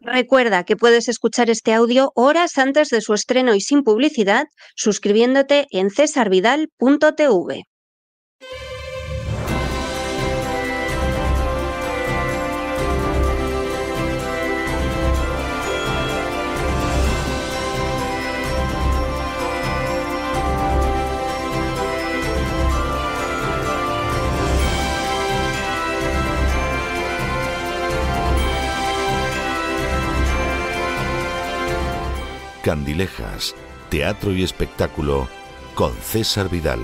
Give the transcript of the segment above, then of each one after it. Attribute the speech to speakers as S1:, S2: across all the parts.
S1: Recuerda que puedes escuchar este audio horas antes de su estreno y sin publicidad, suscribiéndote en cesarvidal.tv.
S2: Candilejas, teatro y espectáculo con César Vidal.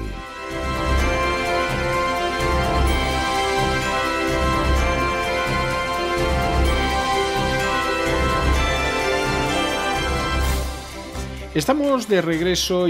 S3: Estamos de regreso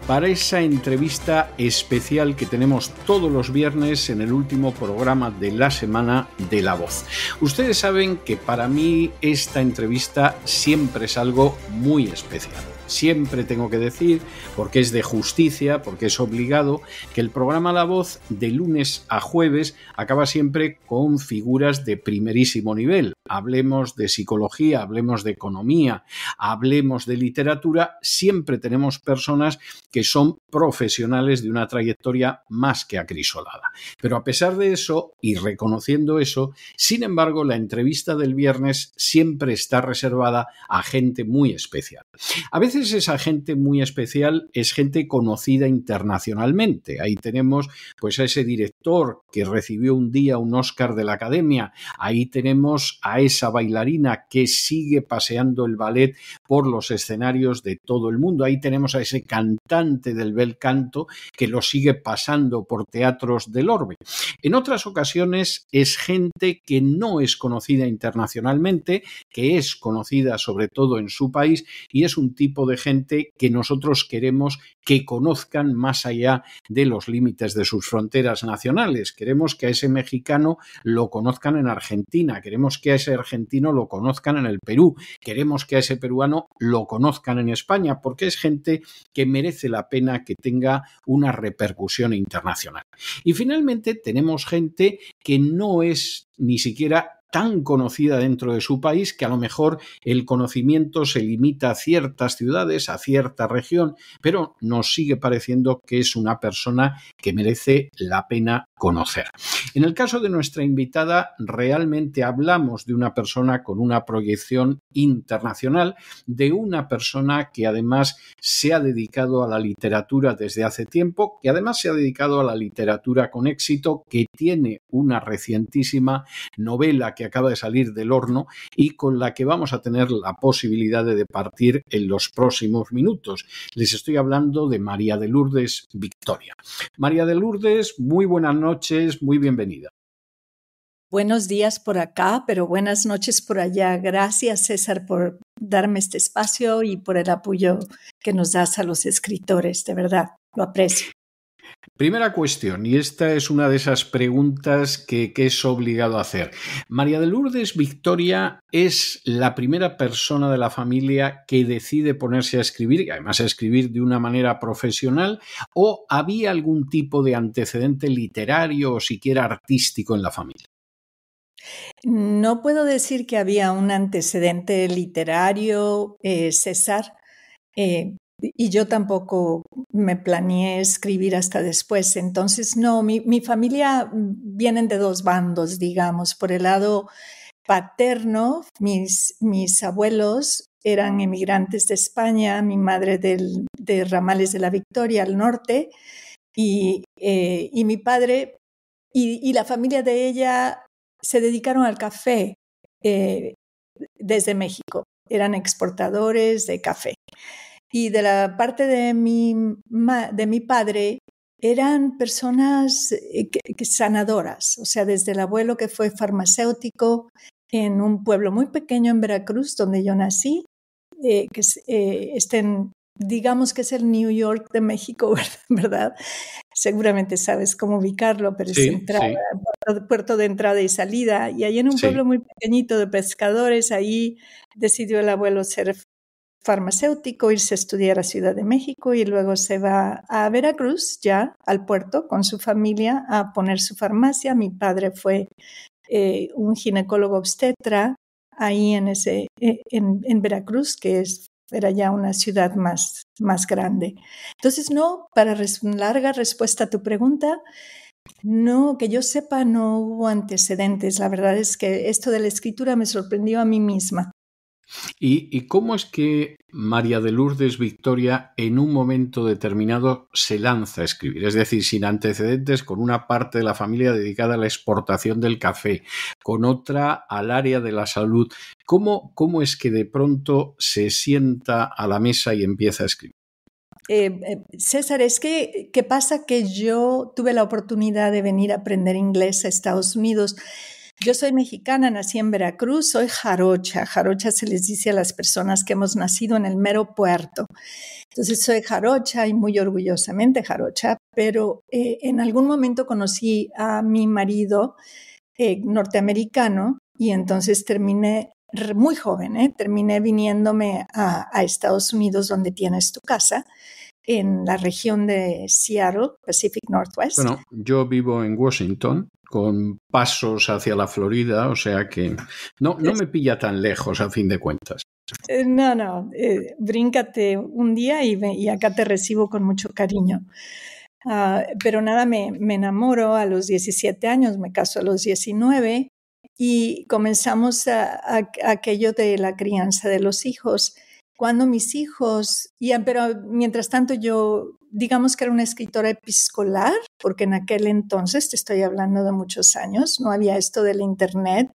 S3: para esa entrevista especial que tenemos todos los viernes en el último programa de la semana de La Voz. Ustedes saben que para mí esta entrevista siempre es algo muy especial. Siempre tengo que decir, porque es de justicia, porque es obligado, que el programa La Voz de lunes a jueves acaba siempre con figuras de primerísimo nivel. Hablemos de psicología, hablemos de economía, hablemos de literatura, siempre tenemos personas que son profesionales de una trayectoria más que acrisolada. Pero a pesar de eso, y reconociendo eso, sin embargo, la entrevista del viernes siempre está reservada a gente muy especial. A veces esa gente muy especial es gente conocida internacionalmente. Ahí tenemos pues a ese director que recibió un día un Oscar de la Academia. Ahí tenemos a esa bailarina que sigue paseando el ballet por los escenarios de todo el mundo. Ahí tenemos a ese cantante del bel canto que lo sigue pasando por teatros del orbe. En otras ocasiones es gente que no es conocida internacionalmente, que es conocida sobre todo en su país y es un tipo de gente que nosotros queremos que conozcan más allá de los límites de sus fronteras nacionales. Queremos que a ese mexicano lo conozcan en Argentina, queremos que a ese argentino lo conozcan en el Perú, queremos que a ese peruano lo conozcan en España, porque es gente que merece la pena que tenga una repercusión internacional. Y finalmente tenemos gente que no es ni siquiera tan conocida dentro de su país, que a lo mejor el conocimiento se limita a ciertas ciudades, a cierta región, pero nos sigue pareciendo que es una persona que merece la pena conocer. En el caso de nuestra invitada, realmente hablamos de una persona con una proyección internacional, de una persona que además se ha dedicado a la literatura desde hace tiempo, que además se ha dedicado a la literatura con éxito, que tiene una recientísima novela que acaba de salir del horno y con la que vamos a tener la posibilidad de departir en los próximos minutos. Les estoy hablando de María de Lourdes Victoria. María de Lourdes, muy buenas noches, muy bienvenida.
S4: Buenos días por acá, pero buenas noches por allá. Gracias, César, por darme este espacio y por el apoyo que nos das a los escritores. De verdad, lo aprecio.
S3: Primera cuestión, y esta es una de esas preguntas que es obligado a hacer. ¿María de Lourdes Victoria es la primera persona de la familia que decide ponerse a escribir, y además a escribir de una manera profesional, o había algún tipo de antecedente literario o siquiera artístico en la familia?
S4: No puedo decir que había un antecedente literario, César, y yo tampoco me planeé escribir hasta después. Entonces, no, mi familia vienen de dos bandos, digamos. Por el lado paterno, mis abuelos eran emigrantes de España, mi madre de Ramales de la Victoria al norte, y mi padre y la familia de ella se dedicaron al café desde México. Eran exportadores de café. Y de la parte de mi padre eran personas sanadoras, o sea, desde el abuelo que fue farmacéutico en un pueblo muy pequeño en Veracruz, donde yo nací, digamos que es el New York de México, ¿verdad? Seguramente sabes cómo ubicarlo, pero
S3: sí,
S4: es entrada,
S3: sí.
S4: puerto de entrada y salida. Y ahí en un pueblo muy pequeñito de pescadores, ahí decidió el abuelo ser farmacéutico, irse a estudiar a Ciudad de México y luego se va a Veracruz, ya al puerto, con su familia a poner su farmacia. Mi padre fue un ginecólogo obstetra ahí en Veracruz, que era ya una ciudad más grande. Entonces, no, para larga respuesta a tu pregunta, no, que yo sepa, no hubo antecedentes. La verdad es que esto de la escritura me sorprendió a mí misma.
S3: ¿Y cómo es que María de Lourdes Victoria en un momento determinado se lanza a escribir? Es decir, sin antecedentes, con una parte de la familia dedicada a la exportación del café, con otra al área de la salud. ¿Cómo es que de pronto se sienta a la mesa y empieza a escribir?
S4: César, es que, ¿qué pasa? Que yo tuve la oportunidad de venir a aprender inglés a Estados Unidos. Yo soy mexicana, nací en Veracruz, soy jarocha. Jarocha se les dice a las personas que hemos nacido en el mero puerto. Entonces soy jarocha y muy orgullosamente jarocha, pero en algún momento conocí a mi marido norteamericano y entonces terminé muy joven, terminé viniéndome a Estados Unidos, donde tienes tu casa, en la región de Seattle, Pacific Northwest.
S3: Bueno, yo vivo en Washington, con pasos hacia la Florida, o sea que no me pilla tan lejos a fin de cuentas.
S4: No, bríncate un día y acá te recibo con mucho cariño. Pero nada, me enamoro a los 17 años, me caso a los 19 y comenzamos aquello de la crianza de los hijos. Cuando mis hijos, pero mientras tanto yo, digamos que era una escritora epistolar, porque en aquel entonces, te estoy hablando de muchos años, no había esto del internet,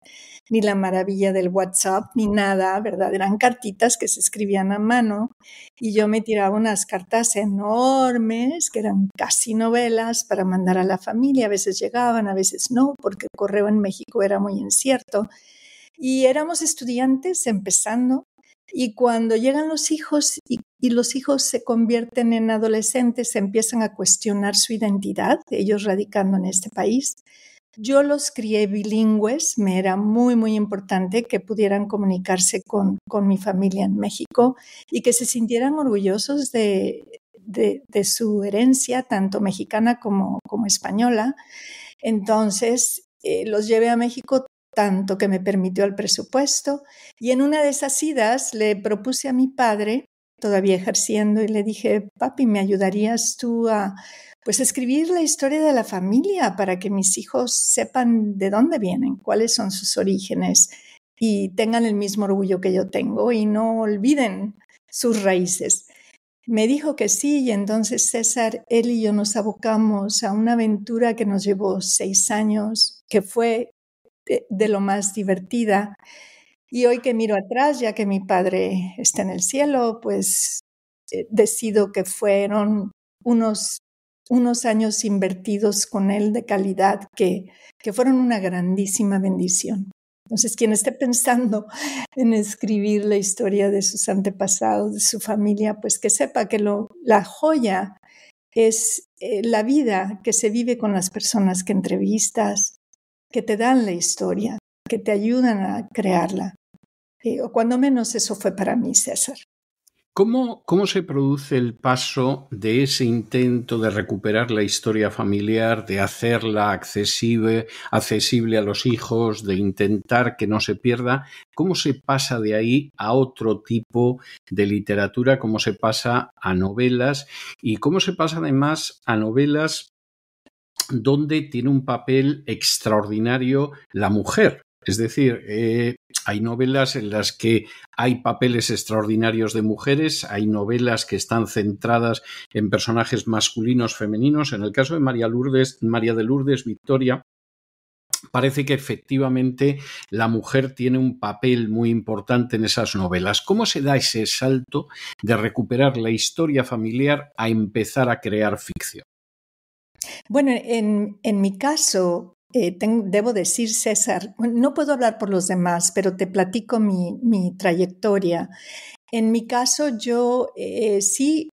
S4: ni la maravilla del WhatsApp, ni nada, ¿verdad? Eran cartitas que se escribían a mano y yo me tiraba unas cartas enormes, que eran casi novelas, para mandar a la familia. A veces llegaban, a veces no, porque el correo en México era muy incierto. Y éramos estudiantes empezando. Y cuando llegan los hijos y los hijos se convierten en adolescentes, se empiezan a cuestionar su identidad, ellos radicando en este país. Yo los crié bilingües, me era muy, muy importante que pudieran comunicarse con mi familia en México y que se sintieran orgullosos de su herencia, tanto mexicana como española. Entonces, los llevé a México tanto que me permitió el presupuesto, y en una de esas idas le propuse a mi padre, todavía ejerciendo, y le dije: papi, ¿me ayudarías tú a escribir la historia de la familia para que mis hijos sepan de dónde vienen, cuáles son sus orígenes y tengan el mismo orgullo que yo tengo y no olviden sus raíces? Me dijo que sí, y entonces César, él y yo nos abocamos a una aventura que nos llevó 6 años, que fue de lo más divertida. Y hoy que miro atrás, ya que mi padre está en el cielo, pues decido que fueron unos años invertidos con él de calidad que fueron una grandísima bendición. Entonces, quien esté pensando en escribir la historia de sus antepasados, de su familia, pues que sepa que la joya es la vida que se vive con las personas que entrevistas, que te dan la historia, que te ayudan a crearla. O cuando menos eso fue para mí, César.
S3: ¿Cómo se produce el paso de ese intento de recuperar la historia familiar, de hacerla accesible a los hijos, de intentar que no se pierda? ¿Cómo se pasa de ahí a otro tipo de literatura? ¿Cómo se pasa a novelas? ¿Y cómo se pasa además a novelas donde tiene un papel extraordinario la mujer? Es decir, hay novelas en las que hay papeles extraordinarios de mujeres, hay novelas que están centradas en personajes masculinos, femeninos. En el caso de María de Lourdes Victoria, parece que efectivamente la mujer tiene un papel muy importante en esas novelas. ¿Cómo se da ese salto de recuperar la historia familiar a empezar a crear ficción?
S4: Bueno, en mi caso, debo decir, César, no puedo hablar por los demás, pero te platico mi trayectoria. En mi caso, yo sí,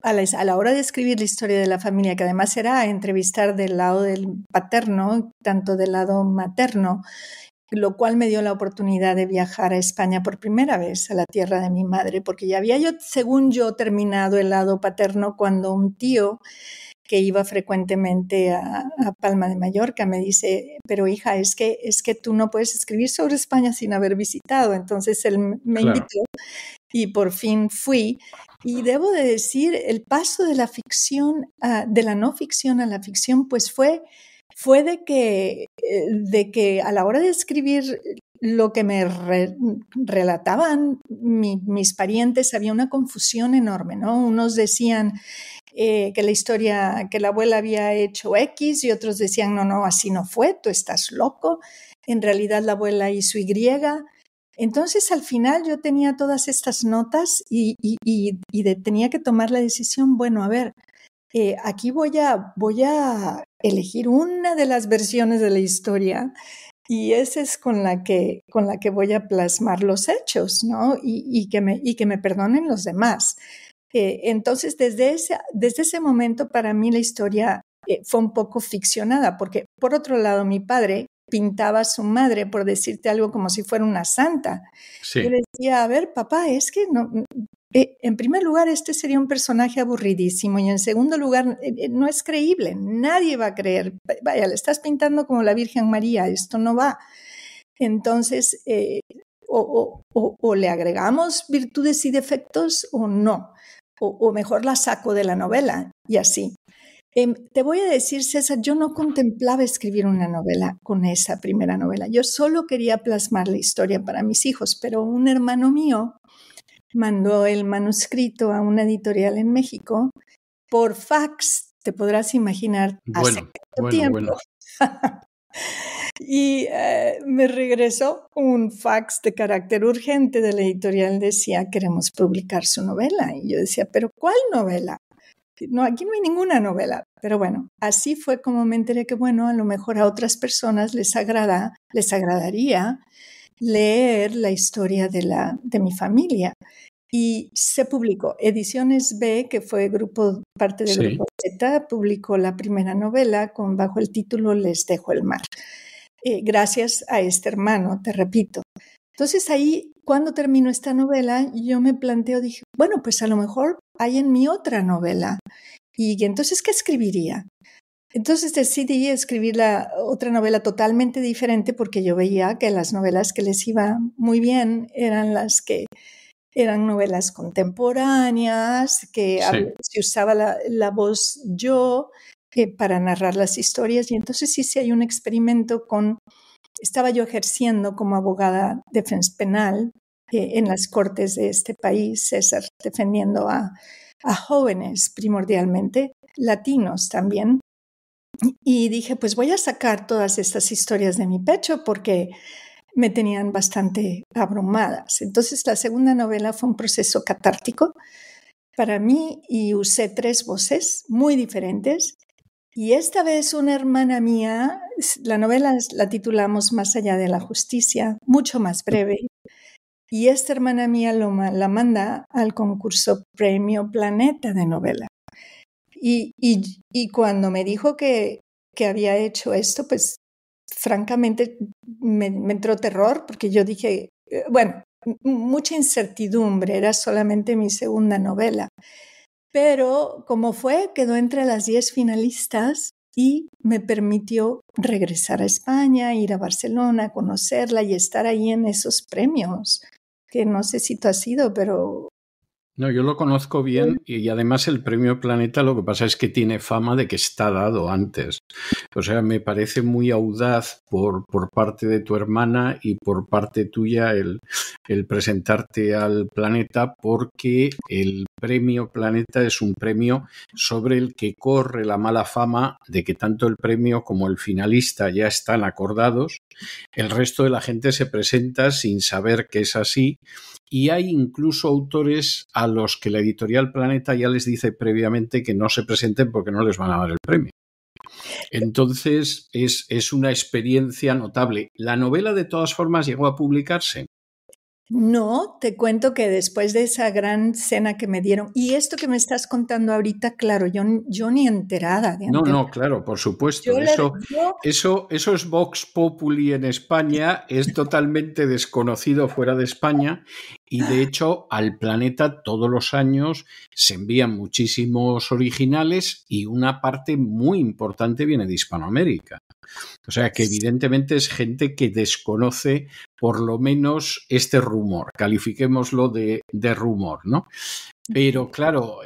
S4: a la hora de escribir la historia de la familia, que además era entrevistar del lado del paterno, tanto del lado materno, lo cual me dio la oportunidad de viajar a España por primera vez, a la tierra de mi madre, porque ya había yo, según yo, terminado el lado paterno cuando un tío que iba frecuentemente a Palma de Mallorca me dice, pero hija, es que tú no puedes escribir sobre España sin haber visitado. Entonces él me invitó y por fin fui. Y debo de decir, el paso de la ficción, de la no ficción a la ficción, pues fue de que a la hora de escribir lo que me relataban mis parientes, había una confusión enorme, ¿no? Unos decían que la historia, que la abuela había hecho X, y otros decían, no, así no fue, tú estás loco, en realidad la abuela hizo Y. Entonces, al final yo tenía todas estas notas y tenía que tomar la decisión, bueno, a ver, aquí voy a elegir una de las versiones de la historia y esa es con la que voy a plasmar los hechos, ¿no? Y que me perdonen los demás. Entonces, desde ese momento, para mí la historia fue un poco ficcionada, porque por otro lado, mi padre pintaba a su madre, por decirte algo, como si fuera una santa. Sí. Yo le decía, a ver, papá, es que no, en primer lugar, este sería un personaje aburridísimo, y en segundo lugar, no es creíble, nadie va a creer. Vaya, le estás pintando como la Virgen María, esto no va. Entonces, o le agregamos virtudes y defectos o no. O mejor la saco de la novela, y así. Te voy a decir, César, yo no contemplaba escribir una novela con esa primera novela. Yo solo quería plasmar la historia para mis hijos, pero un hermano mío mandó el manuscrito a una editorial en México por fax, te podrás imaginar, hace tiempo. Bueno. Y me regresó un fax de carácter urgente de la editorial, decía, queremos publicar su novela. Y yo decía, ¿pero cuál novela? No, aquí no hay ninguna novela. Pero bueno, así fue como me enteré que, bueno, a lo mejor a otras personas les agradaría leer la historia de mi familia. Y se publicó. Ediciones B, que fue parte del Grupo Z, publicó la primera novela bajo el título Les dejo el mar. Gracias a este hermano, te repito. Entonces ahí, cuando terminó esta novela, yo me planteo, dije, bueno, pues a lo mejor hay en mí otra novela. Y entonces, ¿qué escribiría? Entonces decidí escribir otra novela totalmente diferente, porque yo veía que las novelas que les iba muy bien eran las que eran novelas contemporáneas, que se usaba la voz yo para narrar las historias. Y entonces hice un experimento estaba yo ejerciendo como abogada defensa penal en las cortes de este país, César, defendiendo a jóvenes primordialmente, latinos también. Y dije, pues voy a sacar todas estas historias de mi pecho porque me tenían bastante abrumadas. Entonces la segunda novela fue un proceso catártico para mí y usé 3 voces muy diferentes. Y esta vez una hermana mía, la novela la titulamos Más allá de la justicia, mucho más breve. Y esta hermana mía la manda al concurso Premio Planeta de novela. Y cuando me dijo que había hecho esto, pues francamente me entró terror, porque yo dije, bueno, mucha incertidumbre, era solamente mi segunda novela. Pero como quedó entre las 10 finalistas y me permitió regresar a España, ir a Barcelona, conocerla y estar ahí en esos premios, que no sé si tú has ido, pero...
S3: No, yo lo conozco bien y además el Premio Planeta lo que pasa es que tiene fama de que está dado antes. O sea, me parece muy audaz por parte de tu hermana y por parte tuya el presentarte al Planeta, porque el Premio Planeta es un premio sobre el que corre la mala fama de que tanto el premio como el finalista ya están acordados. El resto de la gente se presenta sin saber que es así. Y hay incluso autores a los que la editorial Planeta ya les dice previamente que no se presenten porque no les van a dar el premio. Entonces es una experiencia notable. ¿La novela de todas formas llegó a publicarse?
S4: No, te cuento que después de esa gran cena que me dieron, y esto que me estás contando ahorita, claro, yo ni enterada de antemano.
S3: No, claro, por supuesto.
S4: Yo
S3: Eso es Vox Populi en España, es totalmente desconocido fuera de España y de hecho al planeta todos los años se envían muchísimos originales y una parte muy importante viene de Hispanoamérica. O sea que evidentemente es gente que desconoce por lo menos este rumor, califiquémoslo de rumor, ¿no? Pero claro,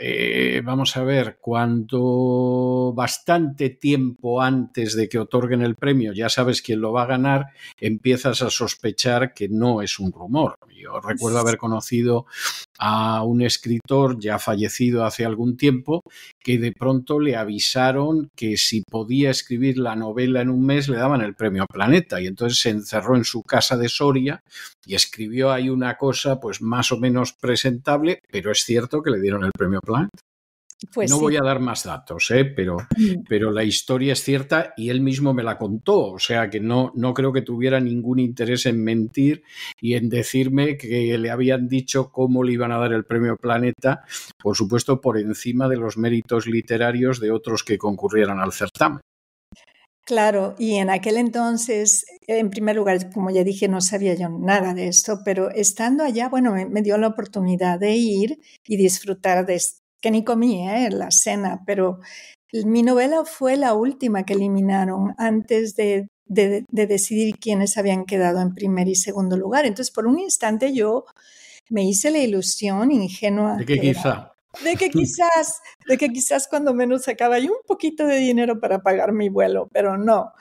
S3: vamos a ver, cuando bastante tiempo antes de que otorguen el premio ya sabes quién lo va a ganar, empiezas a sospechar que no es un rumor. Yo recuerdo haber conocido a un escritor ya fallecido hace algún tiempo que de pronto le avisaron que si podía escribir la novela en un mes le daban el premio Planeta y entonces se encerró en su casa de Soria y escribió ahí una cosa pues más o menos presentable, pero es cierto que le dieron el premio Planeta.
S4: Pues
S3: no
S4: sí.
S3: voy a dar más datos, pero la historia es cierta y él mismo me la contó, o sea que no creo que tuviera ningún interés en mentir y en decirme que le habían dicho cómo le iban a dar el premio Planeta, por supuesto por encima de los méritos literarios de otros que concurrieran al certamen.
S4: Claro, y en aquel entonces, en primer lugar, como ya dije, no sabía yo nada de esto, pero estando allá, bueno, me dio la oportunidad de ir y disfrutar de que ni comí la cena, pero mi novela fue la última que eliminaron antes de decidir quiénes habían quedado en primer y segundo lugar. Entonces, por un instante yo me hice la ilusión ingenua
S3: de que
S4: quizás cuando menos sacaba yo un poquito de dinero para pagar mi vuelo, pero no.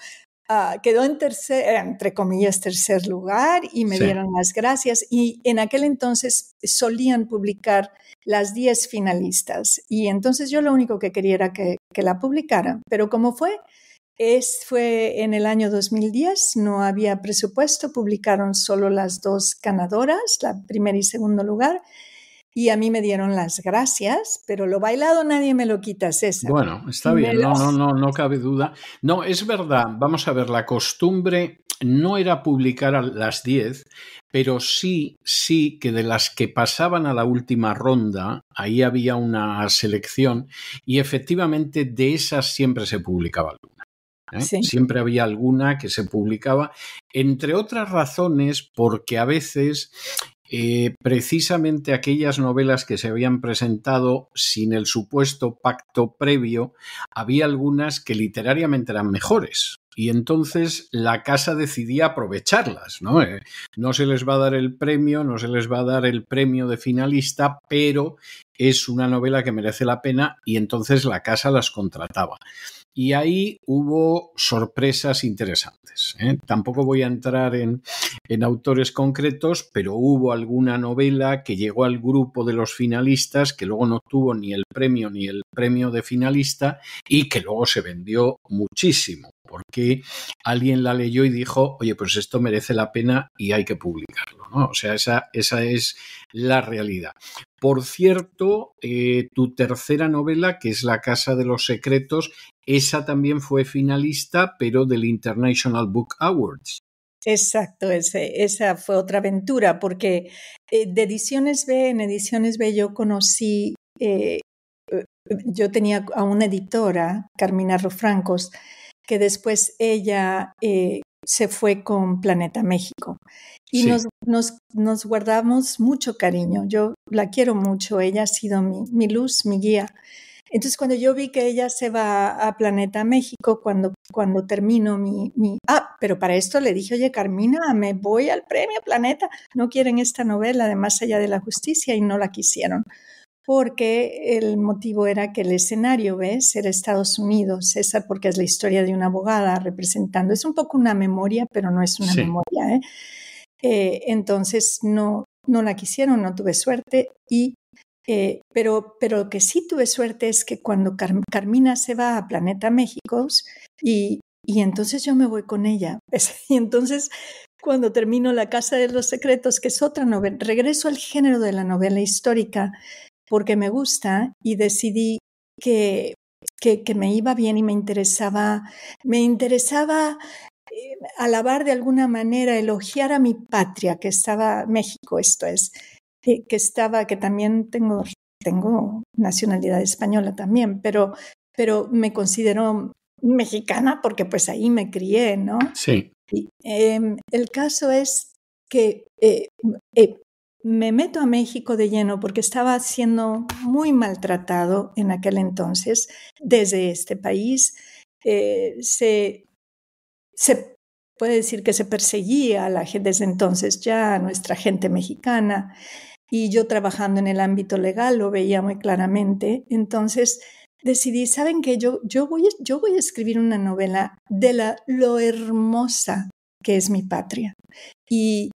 S4: Quedó en entre comillas, tercer lugar y me dieron las gracias. Y en aquel entonces solían publicar las 10 finalistas. Y entonces yo lo único que quería era que la publicaran. Pero como fue en el año 2010, no había presupuesto, publicaron solo las 2 ganadoras, la primer y segundo lugar. Y a mí me dieron las gracias, pero lo bailado nadie me lo quita, César.
S3: Bueno, está bien, no cabe duda. No, es verdad, vamos a ver, la costumbre no era publicar a las 10, pero sí que de las que pasaban a la última ronda, ahí había una selección y efectivamente de esas siempre se publicaba alguna. Sí. Siempre había alguna que se publicaba, entre otras razones porque a veces precisamente aquellas novelas que se habían presentado sin el supuesto pacto previo, había algunas que literariamente eran mejores. Y entonces la casa decidía aprovecharlas, ¿no? No se les va a dar el premio, no se les va a dar el premio de finalista, pero es una novela que merece la pena y entonces la casa las contrataba. Y ahí hubo sorpresas interesantes. Tampoco voy a entrar en autores concretos, pero hubo alguna novela que llegó al grupo de los finalistas que luego no tuvo ni el premio de finalista y que luego se vendió muchísimo porque alguien la leyó y dijo, oye, pues esto merece la pena y hay que publicarlo, ¿no? O sea, esa es la realidad. Por cierto, tu tercera novela, que es La Casa de los Secretos, esa también fue finalista, pero del International Book Awards.
S4: Exacto, esa fue otra aventura, porque en Ediciones B yo conocí, yo tenía a una editora, Carmina Rofrancos, que después ella se fue con Planeta México y sí. nos guardamos mucho cariño. Yo la quiero mucho, ella ha sido mi luz, mi guía. Entonces, cuando yo vi que ella se va a Planeta México, cuando termino pero para esto le dije, oye, Carmina, me voy al premio Planeta. No quieren esta novela de Más allá de la justicia y no la quisieron. Porque el motivo era que el escenario, ¿ves? Era Estados Unidos, César, porque es la historia de una abogada representando. Es un poco una memoria, pero no es una memoria, entonces, no la quisieron, no tuve suerte. Pero lo que sí tuve suerte es que cuando Carmina se va a Planeta México y entonces yo me voy con ella. Y entonces, cuando termino La Casa de los Secretos, que es otra novela, regreso al género de la novela histórica, porque me gusta y decidí que me iba bien y me interesaba alabar de alguna manera, elogiar a mi patria, que estaba México, esto es, que también tengo nacionalidad española también, pero me considero mexicana porque pues ahí me crié, ¿no?
S3: Sí.
S4: Y, el caso es que me meto a México de lleno porque estaba siendo muy maltratado en aquel entonces desde este país. Se puede decir que se perseguía a la gente desde entonces ya, a nuestra gente mexicana, y yo trabajando en el ámbito legal lo veía muy claramente. Entonces decidí, ¿saben qué? Yo voy a escribir una novela de lo hermosa que es mi patria. Y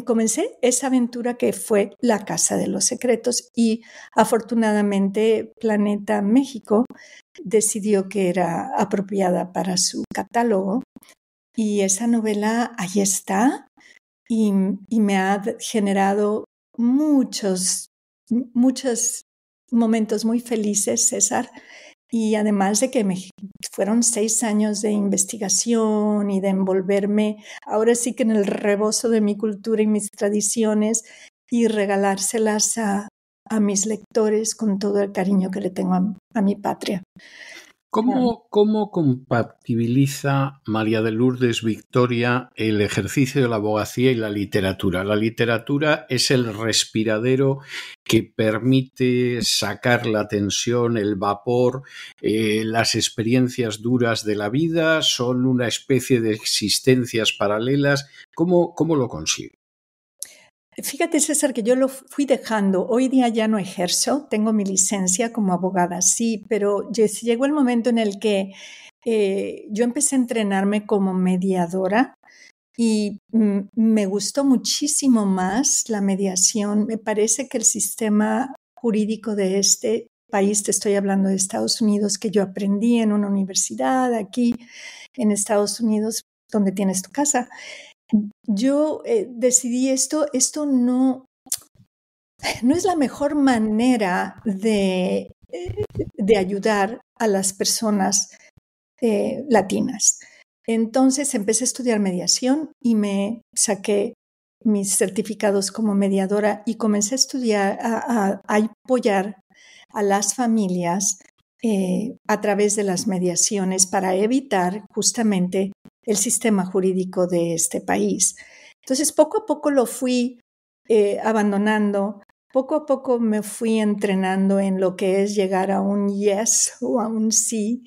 S4: comencé esa aventura que fue La Casa de los Secretos, y afortunadamente Planeta México decidió que era apropiada para su catálogo, y esa novela ahí está, y me ha generado muchos momentos muy felices, César, y además de que fueron 6 años de investigación y de envolverme ahora sí que en el rebozo de mi cultura y mis tradiciones, y regalárselas a mis lectores con todo el cariño que le tengo a mi patria.
S3: ¿Cómo compatibiliza María de Lourdes Victoria el ejercicio de la abogacía y la literatura? La literatura es el respiradero que permite sacar la tensión, el vapor, las experiencias duras de la vida, son una especie de existencias paralelas. ¿Cómo lo consigue?
S4: Fíjate, César, que yo lo fui dejando. Hoy día ya no ejerzo, tengo mi licencia como abogada, sí, pero llegó el momento en el que yo empecé a entrenarme como mediadora, y me gustó muchísimo más la mediación. Me parece que el sistema jurídico de este país, te estoy hablando de Estados Unidos, que yo aprendí en una universidad aquí en Estados Unidos, donde tienes tu casa. Yo decidí esto no es la mejor manera de ayudar a las personas latinas. Entonces empecé a estudiar mediación y me saqué mis certificados como mediadora y comencé a estudiar, a apoyar a las familias a través de las mediaciones para evitar justamente el sistema jurídico de este país. Entonces, poco a poco lo fui abandonando, poco a poco me fui entrenando en lo que es llegar a un yes o a un sí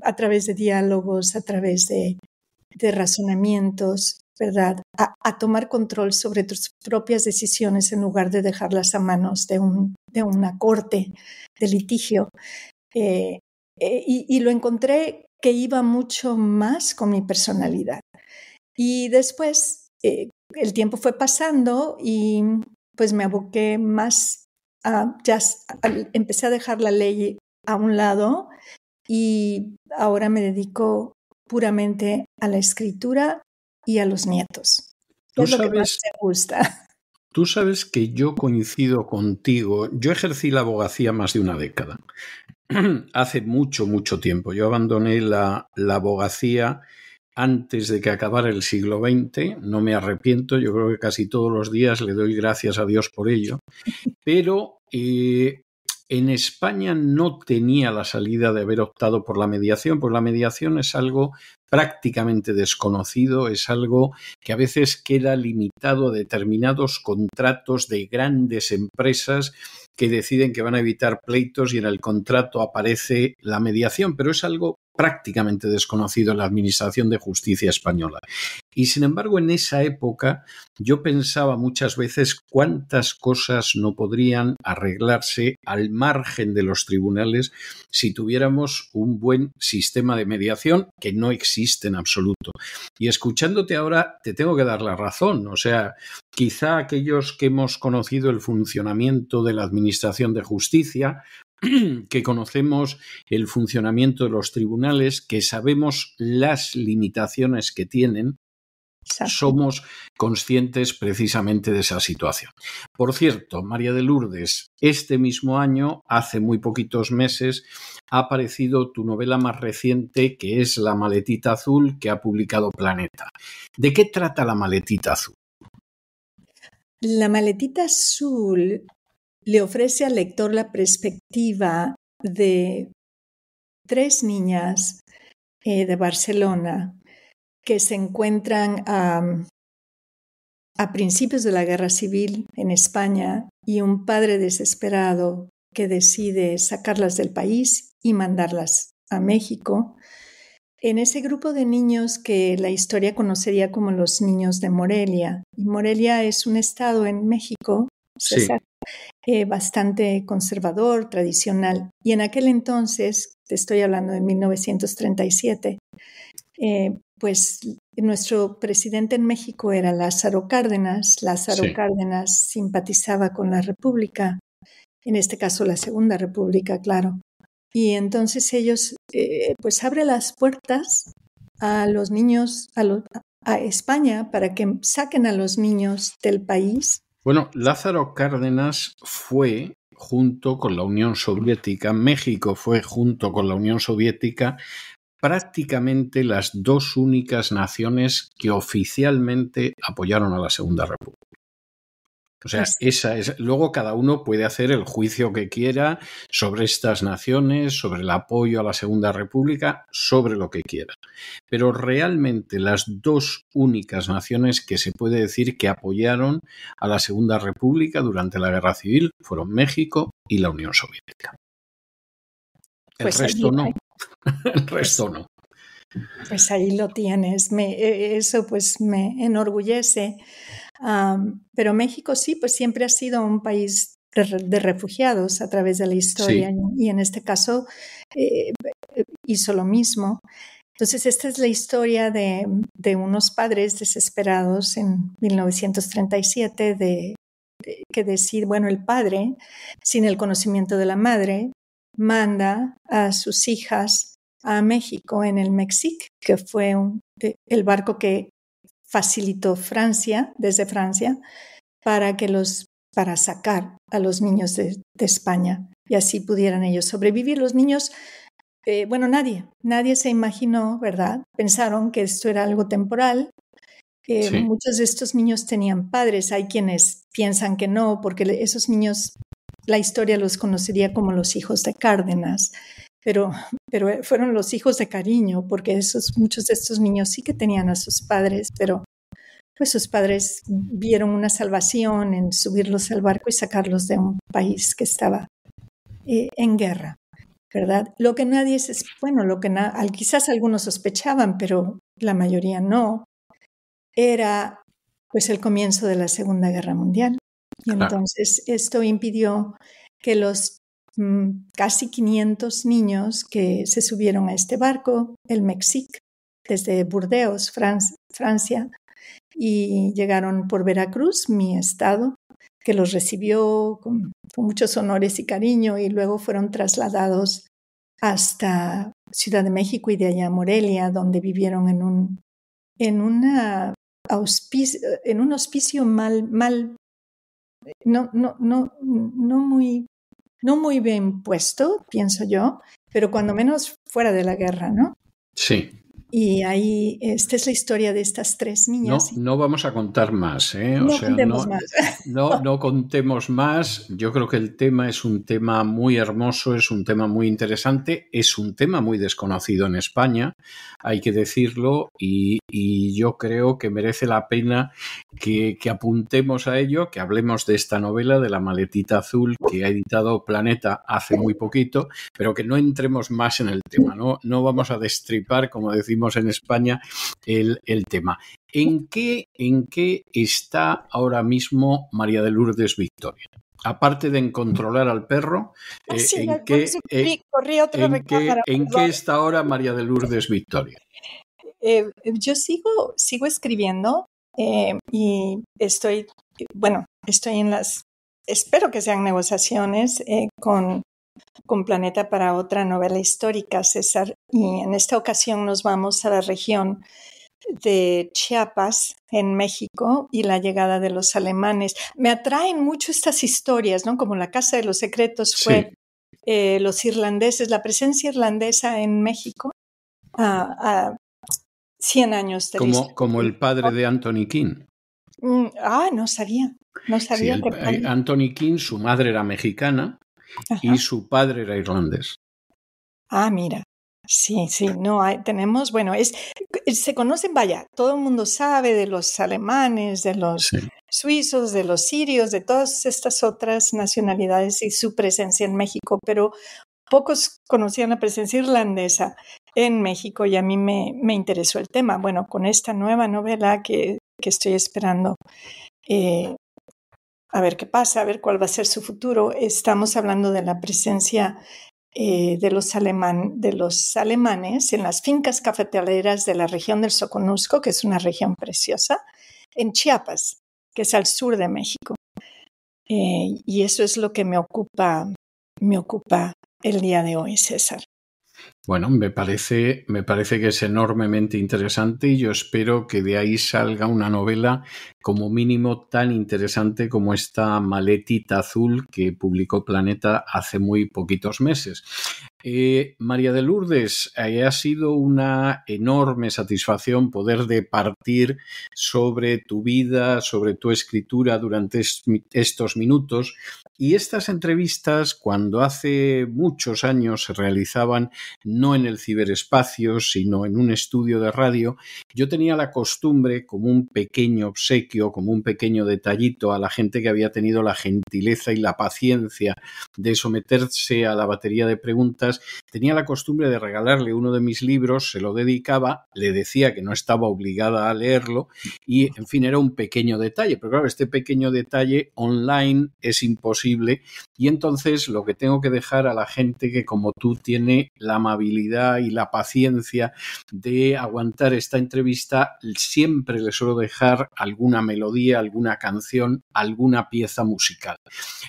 S4: a través de diálogos, a través de razonamientos, ¿verdad? A tomar control sobre tus propias decisiones en lugar de dejarlas a manos de una corte de litigio. Y lo encontré que iba mucho más con mi personalidad. Y después el tiempo fue pasando y pues me aboqué más empecé a dejar la ley a un lado y ahora me dedico puramente a la escritura y a los nietos. ¿Qué es lo que más te gusta?
S3: Tú sabes que yo coincido contigo. Yo ejercí la abogacía más de una década. Hace mucho, mucho tiempo. Yo abandoné la abogacía antes de que acabara el siglo XX. No me arrepiento. Yo creo que casi todos los días le doy gracias a Dios por ello. Pero en España no tenía la salida de haber optado por la mediación, porque la mediación es algo prácticamente desconocido, es algo que a veces queda limitado a determinados contratos de grandes empresas que deciden que van a evitar pleitos y en el contrato aparece la mediación, pero es algo prácticamente desconocido en la Administración de Justicia española. Y sin embargo, en esa época yo pensaba muchas veces cuántas cosas no podrían arreglarse al margen de los tribunales si tuviéramos un buen sistema de mediación, que no existe en absoluto. Y escuchándote ahora te tengo que dar la razón. O sea, quizá aquellos que hemos conocido el funcionamiento de la Administración de Justicia, que conocemos el funcionamiento de los tribunales, que sabemos las limitaciones que tienen, somos conscientes precisamente de esa situación. Por cierto, María de Lourdes, este mismo año, hace muy poquitos meses, ha aparecido tu novela más reciente, que es La maletita azul, que ha publicado Planeta. ¿De qué trata La maletita azul?
S4: La maletita azul le ofrece al lector la perspectiva de 3 niñas de Barcelona que se encuentran a principios de la Guerra Civil en España y un padre desesperado que decide sacarlas del país y mandarlas a México. En ese grupo de niños que la historia conocería como los niños de Morelia. Y Morelia es un estado en México, César, bastante conservador, tradicional. Y en aquel entonces, te estoy hablando de 1937, pues nuestro presidente en México era Lázaro Cárdenas. Lázaro Cárdenas simpatizaba con la República, en este caso la Segunda República, claro. Y entonces ellos, pues abre las puertas a los niños, a España, para que saquen a los niños del país.
S3: Bueno, Lázaro Cárdenas fue, junto con la Unión Soviética, México fue, junto con la Unión Soviética, prácticamente las 2 únicas naciones que oficialmente apoyaron a la Segunda República. O sea, esa es. Luego cada uno puede hacer el juicio que quiera sobre estas naciones, sobre el apoyo a la Segunda República, sobre lo que quiera. Pero realmente las 2 únicas naciones que se puede decir que apoyaron a la Segunda República durante la Guerra Civil fueron México y la Unión Soviética. El resto no. El resto no.
S4: Pues ahí lo tienes. Eso pues me enorgullece. Pero México sí, pues siempre ha sido un país de refugiados a través de la historia, y en este caso hizo lo mismo. Entonces esta es la historia de unos padres desesperados en 1937 que decir, bueno, el padre, sin el conocimiento de la madre, manda a sus hijas a México en el Mexique, que fue el barco que facilitó Francia, desde Francia, para sacar a los niños de España y así pudieran ellos sobrevivir. Los niños, bueno, nadie se imaginó, ¿verdad? Pensaron que esto era algo temporal. Muchos de estos niños tenían padres. Hay quienes piensan que no, porque esos niños, la historia los conocería como los hijos de Cárdenas, pero fueron los hijos de cariño, porque muchos de estos niños sí que tenían a sus padres, pero pues sus padres vieron una salvación en subirlos al barco y sacarlos de un país que estaba en guerra, ¿verdad? Lo que nadie quizás algunos sospechaban, pero la mayoría no, era pues el comienzo de la Segunda Guerra Mundial. Y entonces esto impidió que los casi 500 niños que se subieron a este barco, el Mexique, desde Burdeos, Francia, y llegaron por Veracruz, mi estado, que los recibió con muchos honores y cariño, y luego fueron trasladados hasta Ciudad de México y de allá a Morelia, donde vivieron en un hospicio no muy bien puesto, pienso yo, pero cuando menos fuera de la guerra, ¿no?
S3: Sí.
S4: Y ahí, esta es la historia de estas 3 niñas.
S3: No vamos a contar más, ¿eh?
S4: No contemos más.
S3: No contemos más. Yo creo que el tema es un tema muy hermoso, es un tema muy interesante, es un tema muy desconocido en España, hay que decirlo, y yo creo que merece la pena que apuntemos a ello, que hablemos de esta novela, de La maletita azul, que ha editado Planeta hace muy poquito, pero que no entremos más en el tema, no vamos a destripar, como decimos en España, el tema. ¿En qué está ahora mismo María de Lourdes Victoria? Aparte de controlar al perro, ¿en qué está ahora María de Lourdes Victoria?
S4: Yo sigo escribiendo y estoy espero que sean negociaciones con Planeta para otra novela histórica, César, y en esta ocasión nos vamos a la región de Chiapas en México y la llegada de los alemanes. Me atraen mucho estas historias, ¿no? Como la Casa de los Secretos fue los irlandeses, la presencia irlandesa en México a 100 años de la historia.
S3: Como el padre de Anthony King.
S4: No sabía. No sabía
S3: que Anthony King, su madre era mexicana. Ajá. Y su padre era irlandés.
S4: Mira. Sí, tenemos, bueno, se conocen, vaya, todo el mundo sabe de los alemanes, de los suizos, de los sirios, de todas estas otras nacionalidades y su presencia en México, pero pocos conocían la presencia irlandesa en México y a mí me interesó el tema. Bueno, con esta nueva novela que estoy esperando, a ver qué pasa, a ver cuál va a ser su futuro. Estamos hablando de la presencia de los alemanes en las fincas cafetaleras de la región del Soconusco, que es una región preciosa, en Chiapas, que es al sur de México. Y eso es lo que me ocupa el día de hoy, César.
S3: Bueno, me parece que es enormemente interesante y yo espero que de ahí salga una novela como mínimo tan interesante como esta Maletita Azul que publicó Planeta hace muy poquitos meses. María de Lourdes, ha sido una enorme satisfacción poder departir sobre tu vida, sobre tu escritura durante estos minutos. Y estas entrevistas, cuando hace muchos años se realizaban no en el ciberespacio, sino en un estudio de radio, yo tenía la costumbre, como un pequeño obsequio, como un pequeño detallito a la gente que había tenido la gentileza y la paciencia de someterse a la batería de preguntas, tenía la costumbre de regalarle uno de mis libros, se lo dedicaba, le decía que no estaba obligada a leerlo y, en fin, era un pequeño detalle. Pero claro, este pequeño detalle online es imposible y entonces lo que tengo que dejar a la gente que como tú tiene la amabilidad y la paciencia de aguantar esta entrevista, siempre le suelo dejar alguna melodía, alguna canción, alguna pieza musical.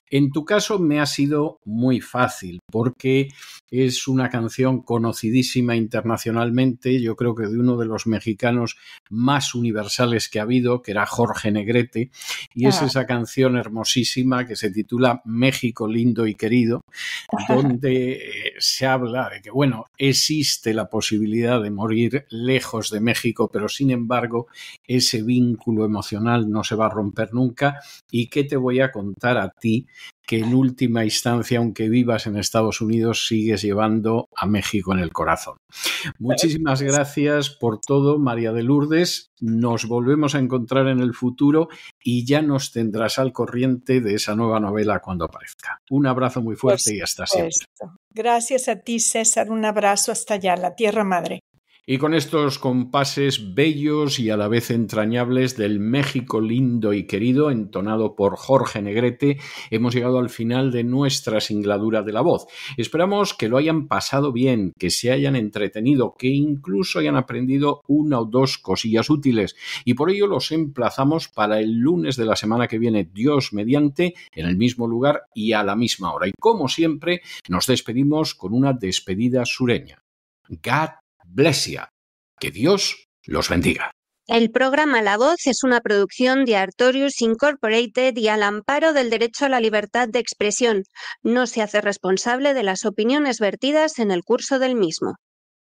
S3: En tu caso me ha sido muy fácil porque es una canción conocidísima internacionalmente, yo creo que de uno de los mexicanos más universales que ha habido, que era Jorge Negrete, y es esa canción hermosísima que se titula México lindo y querido, donde se habla de que, bueno, existe la posibilidad de morir lejos de México, pero sin embargo ese vínculo emocional no se va a romper nunca. ¿Y qué te voy a contar a ti? Que en última instancia, aunque vivas en Estados Unidos, sigues llevando a México en el corazón. Muchísimas gracias por todo, María de Lourdes. Nos volvemos a encontrar en el futuro y ya nos tendrás al corriente de esa nueva novela cuando aparezca. Un abrazo muy fuerte y hasta siempre.
S4: Gracias a ti, César. Un abrazo hasta allá, la tierra madre.
S3: Y con estos compases bellos y a la vez entrañables del México lindo y querido, entonado por Jorge Negrete, hemos llegado al final de nuestra singladura de la voz. Esperamos que lo hayan pasado bien, que se hayan entretenido, que incluso hayan aprendido una o dos cosillas útiles. Y por ello los emplazamos para el lunes de la semana que viene, Dios mediante, en el mismo lugar y a la misma hora. Y como siempre, nos despedimos con una despedida sureña. God bless you. Que Dios los bendiga.
S1: El programa La Voz es una producción de Artorius Incorporated y al amparo del derecho a la libertad de expresión. No se hace responsable de las opiniones vertidas en el curso del mismo.